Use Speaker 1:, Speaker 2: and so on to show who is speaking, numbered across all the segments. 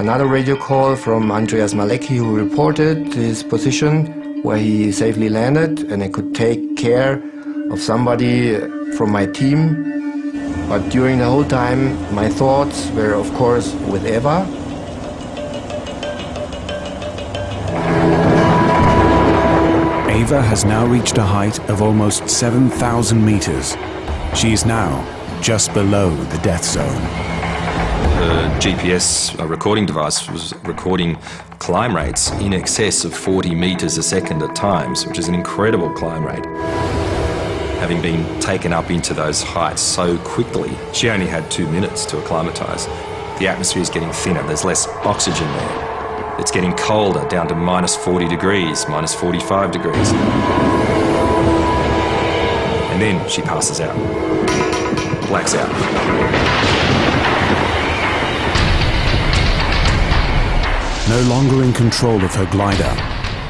Speaker 1: another radio call from Andreas Malecki, who reported his position where he safely landed, and I could take care of somebody from my team. But during the whole time, my thoughts were, of course, with Eva.
Speaker 2: Eva has now reached a height of almost 7,000 meters. She is now just below the death zone.
Speaker 3: The GPS recording device was recording climb rates in excess of 40 meters a second at times, which is an incredible climb rate. Having been taken up into those heights so quickly, she only had 2 minutes to acclimatise. The atmosphere is getting thinner, there's less oxygen there. It's getting colder, down to minus 40 degrees, minus 45 degrees. And then she passes out, blacks out.
Speaker 2: No longer in control of her glider,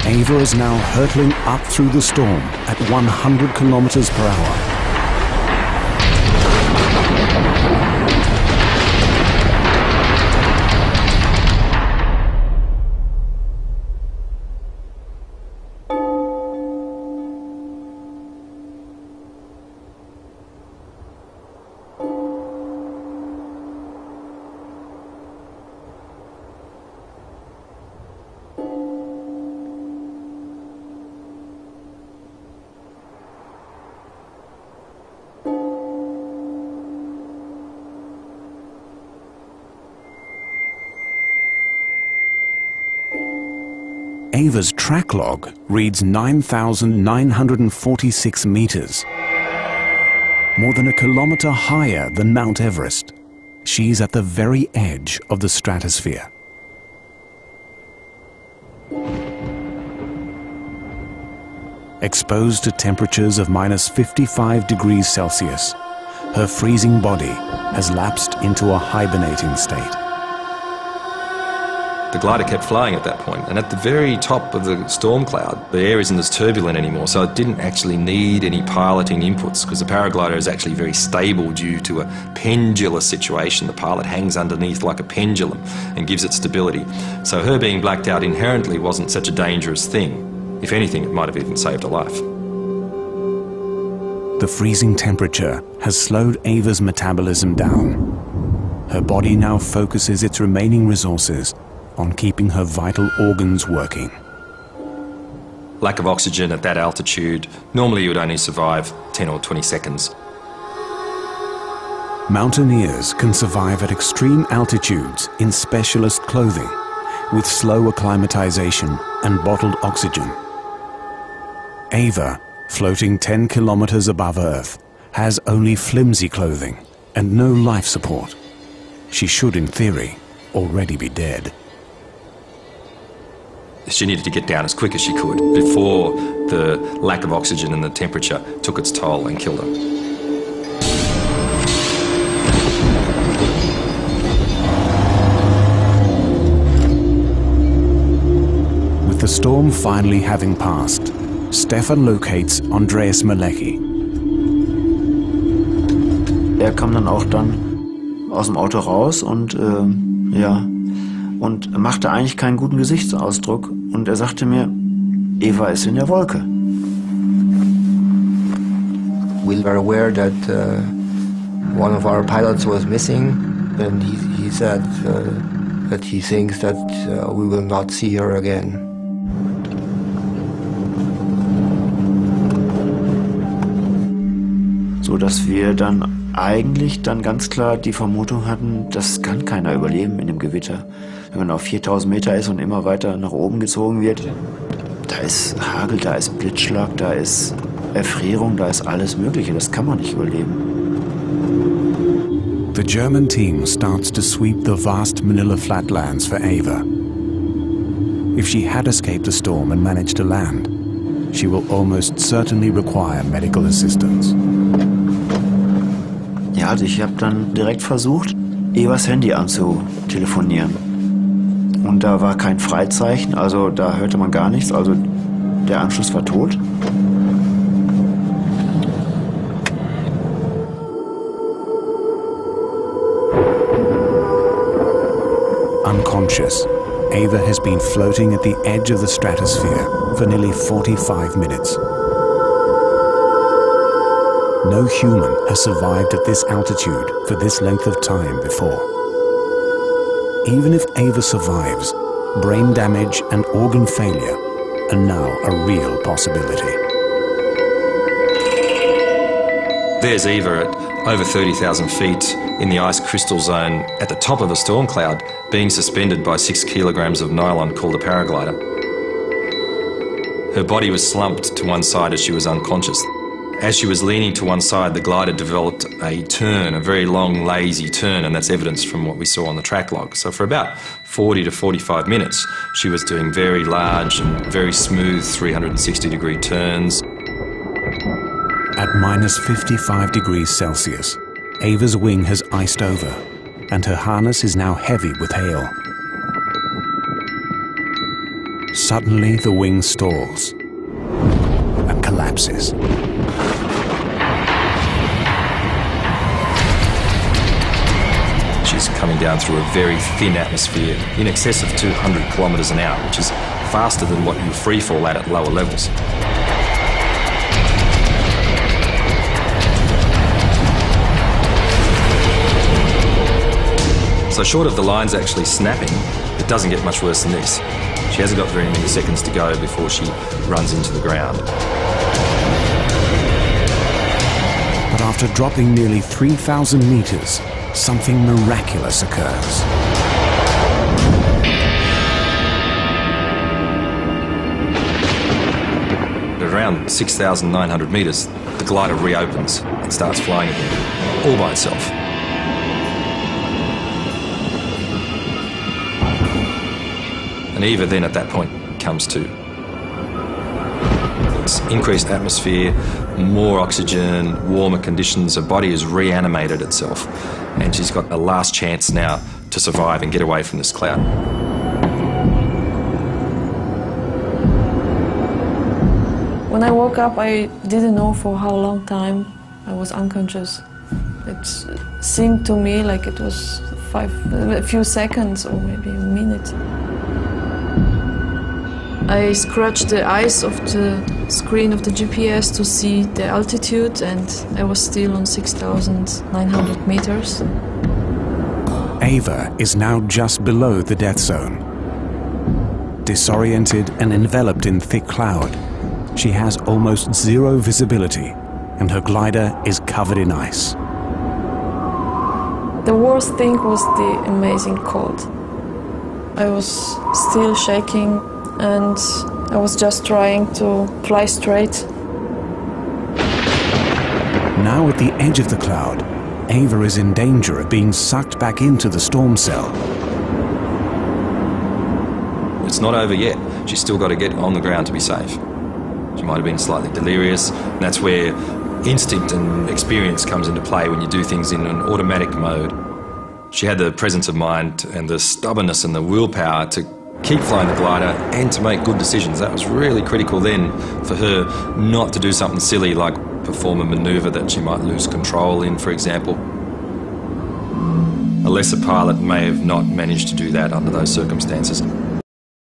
Speaker 2: Eva is now hurtling up through the storm at 100 kilometers per hour. Eva's track log reads 9,946 meters, more than a kilometer higher than Mount Everest. She's at the very edge of the stratosphere. Exposed to temperatures of minus 55 degrees Celsius, her freezing body has lapsed into a hibernating state.
Speaker 3: The glider kept flying at that point, and at the very top of the storm cloud, the air isn't as turbulent anymore, so it didn't actually need any piloting inputs, because the paraglider is actually very stable due to a pendular situation. The pilot hangs underneath like a pendulum and gives it stability. So her being blacked out inherently wasn't such a dangerous thing. If anything, it might have even saved her life.
Speaker 2: The freezing temperature has slowed Eva's metabolism down. Her body now focuses its remaining resources on keeping her vital organs working.
Speaker 3: Lack of oxygen at that altitude, normally you would only survive 10 or 20 seconds.
Speaker 2: Mountaineers can survive at extreme altitudes in specialist clothing, with slow acclimatization and bottled oxygen. Eva, floating 10 kilometers above Earth, has only flimsy clothing and no life support. She should, in theory, already be dead.
Speaker 3: She needed to get down as quick as she could before the lack of oxygen and the temperature took its toll and killed her.
Speaker 2: With the storm finally having passed, Stefan locates Andreas Malecki.
Speaker 4: Kam dann auch aus dem Auto raus und und machte eigentlich keinen guten Gesichtsausdruck. Und er sagte mir, Eva ist in der Wolke.
Speaker 1: We were aware that one of our pilots was missing, and he said that he thinks that we will not see her again.
Speaker 4: So dass wir dann eigentlich ganz klar die Vermutung hatten, das kann keiner überleben in dem Gewitter. Wenn man auf 4000 Meter ist und immer weiter nach oben gezogen wird, da ist Hagel, da ist Blitzschlag, da ist Erfrierung, da ist alles Mögliche. Das kann man nicht überleben.
Speaker 2: The German team starts to sweep the vast Manila flatlands for Eva. If she had escaped the storm and managed to land, she will almost certainly require medical assistance.
Speaker 4: Ja, also ich habe dann direkt versucht, Evas Handy anzutelefonieren. Und da war kein Freizeichen, also da hörte man gar nichts, also der Anschluss war tot.
Speaker 2: unconscious, Ava has been floating at the edge of the stratosphere for nearly 45 minutes. No human has survived at this altitude for this length of time before. Even if Ava survives, brain damage and organ failure are now a real possibility.
Speaker 3: There's Eva at over 30,000 feet in the ice crystal zone at the top of a storm cloud, being suspended by 6 kilograms of nylon called a paraglider. Her body was slumped to one side as she was unconscious. As she was leaning to one side, the glider developed a turn, a very long, lazy turn, and that's evidence from what we saw on the track log. So for about 40 to 45 minutes, she was doing very large and very smooth 360-degree turns.
Speaker 2: At minus 55 degrees Celsius, Ava's wing has iced over, and her harness is now heavy with hail. Suddenly, the wing stalls and collapses.
Speaker 3: She's coming down through a very thin atmosphere, in excess of 200 kilometres an hour, which is faster than what you free fall at lower levels. So short of the lines actually snapping, it doesn't get much worse than this. She hasn't got very many seconds to go before she runs into the ground.
Speaker 2: But after dropping nearly 3,000 meters, something miraculous occurs.
Speaker 3: At around 6,900 meters, the glider reopens and starts flying again, all by itself. And Eva then at that point comes to. It's increased atmosphere, more oxygen, warmer conditions, her body has reanimated itself, and she's got a last chance now to survive and get away from this cloud.
Speaker 5: When I woke up, I didn't know for how long time I was unconscious. It seemed to me like it was a few seconds or maybe a minute. I scratched the ice of the screen of the GPS to see the altitude, and I was still on 6,900 meters.
Speaker 2: Ava is now just below the death zone. Disoriented and enveloped in thick cloud, she has almost zero visibility, and her glider is covered in ice.
Speaker 5: The worst thing was the amazing cold. I was still shaking, and I was just trying to fly straight.
Speaker 2: Now at the edge of the cloud, Ava is in danger of being sucked back into the storm cell.
Speaker 3: It's not over yet. She's still got to get on the ground to be safe. She might have been slightly delirious, and that's where instinct and experience comes into play when you do things in an automatic mode. She had the presence of mind and the stubbornness and the willpower to keep flying the glider and to make good decisions. That was really critical then for her not to do something silly like perform a manoeuvre that she might lose control in, for example. A lesser pilot may have not managed to do that under those circumstances.